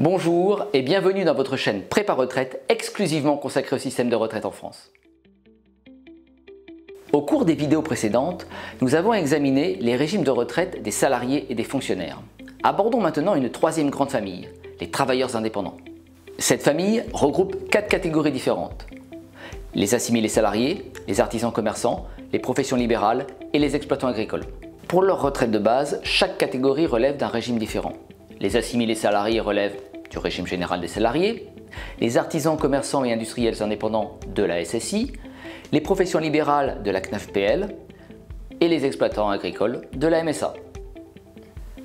Bonjour et bienvenue dans votre chaîne Prépa Retraite exclusivement consacrée au système de retraite en France. Au cours des vidéos précédentes, nous avons examiné les régimes de retraite des salariés et des fonctionnaires. Abordons maintenant une troisième grande famille, les travailleurs indépendants. Cette famille regroupe 4 catégories différentes. Les assimilés salariés, les artisans commerçants, les professions libérales et les exploitants agricoles. Pour leur retraite de base, chaque catégorie relève d'un régime différent. Les assimilés salariés relèvent du régime général des salariés, les artisans, commerçants et industriels indépendants de la SSI, les professions libérales de la CNAF-PL et les exploitants agricoles de la MSA.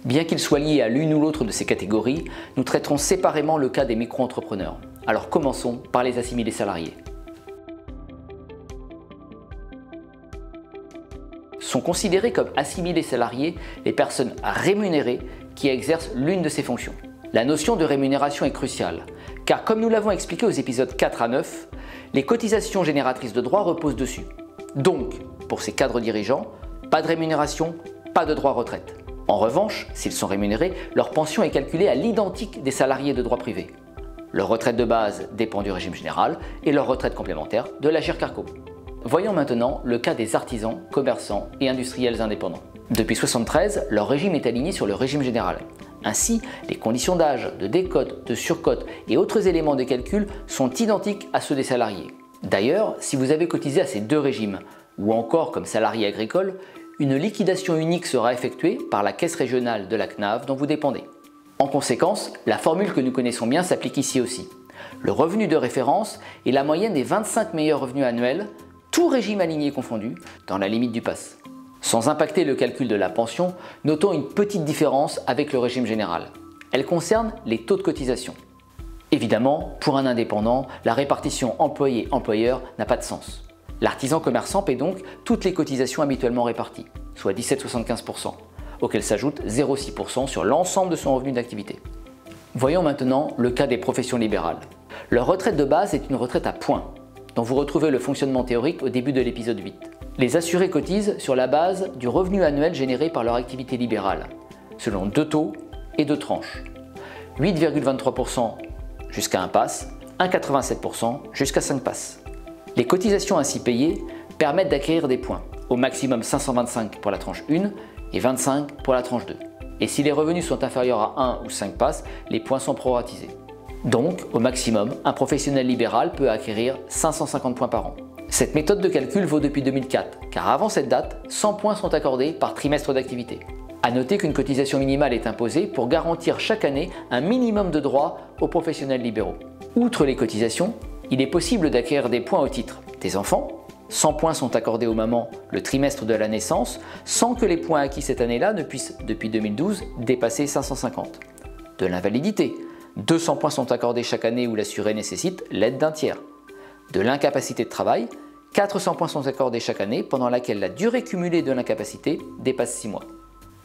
Bien qu'ils soient liés à l'une ou l'autre de ces catégories, nous traiterons séparément le cas des micro-entrepreneurs. Alors commençons par les assimilés salariés. Sont considérés comme assimilés salariés les personnes rémunérées qui exercent l'une de ces fonctions. La notion de rémunération est cruciale, car comme nous l'avons expliqué aux épisodes 4 à 9, les cotisations génératrices de droits reposent dessus. Donc, pour ces cadres dirigeants, pas de rémunération, pas de droit retraite. En revanche, s'ils sont rémunérés, leur pension est calculée à l'identique des salariés de droit privé. Leur retraite de base dépend du régime général et leur retraite complémentaire de l'Agirc Arrco. Voyons maintenant le cas des artisans, commerçants et industriels indépendants. Depuis 1973, leur régime est aligné sur le régime général. Ainsi, les conditions d'âge, de décote, de surcote et autres éléments de calcul sont identiques à ceux des salariés. D'ailleurs, si vous avez cotisé à ces deux régimes, ou encore comme salarié agricole, une liquidation unique sera effectuée par la caisse régionale de la CNAV dont vous dépendez. En conséquence, la formule que nous connaissons bien s'applique ici aussi. Le revenu de référence est la moyenne des 25 meilleurs revenus annuels, tout régime aligné confondu, dans la limite du PAS. Sans impacter le calcul de la pension, notons une petite différence avec le régime général. Elle concerne les taux de cotisation. Évidemment, pour un indépendant, la répartition employé-employeur n'a pas de sens. L'artisan commerçant paie donc toutes les cotisations habituellement réparties, soit 17,75%, auquel s'ajoute 0,6% sur l'ensemble de son revenu d'activité. Voyons maintenant le cas des professions libérales. Leur retraite de base est une retraite à points, dont vous retrouvez le fonctionnement théorique au début de l'épisode 8. Les assurés cotisent sur la base du revenu annuel généré par leur activité libérale, selon 2 taux et 2 tranches. 8,23% jusqu'à 1 PAS, 1,87% jusqu'à 5 PAS. Les cotisations ainsi payées permettent d'acquérir des points, au maximum 525 pour la tranche 1 et 25 pour la tranche 2. Et si les revenus sont inférieurs à 1 ou 5 PAS, les points sont proratisés. Donc, au maximum, un professionnel libéral peut acquérir 550 points par an. Cette méthode de calcul vaut depuis 2004, car avant cette date, 100 points sont accordés par trimestre d'activité. A noter qu'une cotisation minimale est imposée pour garantir chaque année un minimum de droits aux professionnels libéraux. Outre les cotisations, il est possible d'acquérir des points au titre des enfants. 100 points sont accordés aux mamans le trimestre de la naissance, sans que les points acquis cette année-là ne puissent, depuis 2012, dépasser 550. De l'invalidité. 200 points sont accordés chaque année où l'assuré nécessite l'aide d'un tiers. De l'incapacité de travail, 400 points sont accordés chaque année pendant laquelle la durée cumulée de l'incapacité dépasse 6 mois.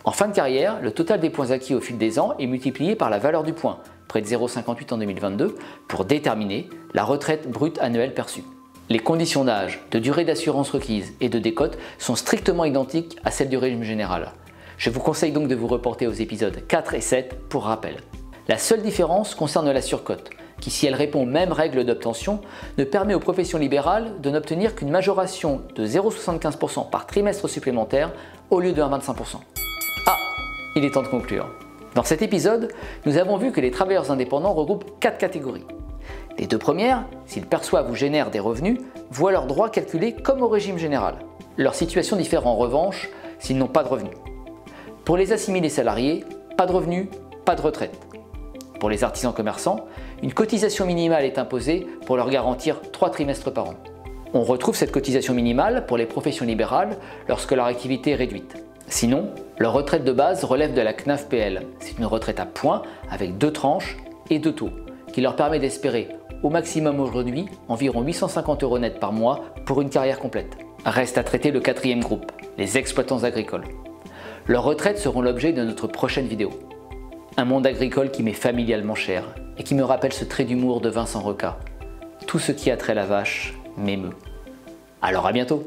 En fin de carrière, le total des points acquis au fil des ans est multiplié par la valeur du point, près de 0,58 en 2022, pour déterminer la retraite brute annuelle perçue. Les conditions d'âge, de durée d'assurance requise et de décote sont strictement identiques à celles du régime général. Je vous conseille donc de vous reporter aux épisodes 4 et 7 pour rappel. La seule différence concerne la surcote, qui, si elle répond aux mêmes règles d'obtention, ne permet aux professions libérales de n'obtenir qu'une majoration de 0,75% par trimestre supplémentaire au lieu de 1,25%. Ah, il est temps de conclure. Dans cet épisode, nous avons vu que les travailleurs indépendants regroupent 4 catégories. Les 2 premières, s'ils perçoivent ou génèrent des revenus, voient leurs droits calculés comme au régime général. Leur situation diffère en revanche s'ils n'ont pas de revenus. Pour les assimilés salariés, pas de revenus, pas de retraite. Pour les artisans commerçants, une cotisation minimale est imposée pour leur garantir 3 trimestres par an. On retrouve cette cotisation minimale pour les professions libérales lorsque leur activité est réduite. Sinon, leur retraite de base relève de la CNAF-PL. C'est une retraite à points avec 2 tranches et 2 taux, qui leur permet d'espérer au maximum aujourd'hui environ 850 € net par mois pour une carrière complète. Reste à traiter le 4e groupe, les exploitants agricoles. Leurs retraites seront l'objet de notre prochaine vidéo. Un monde agricole qui m'est familialement cher et qui me rappelle ce trait d'humour de Vincent Roca. Tout ce qui a trait la vache m'émeut. Alors à bientôt!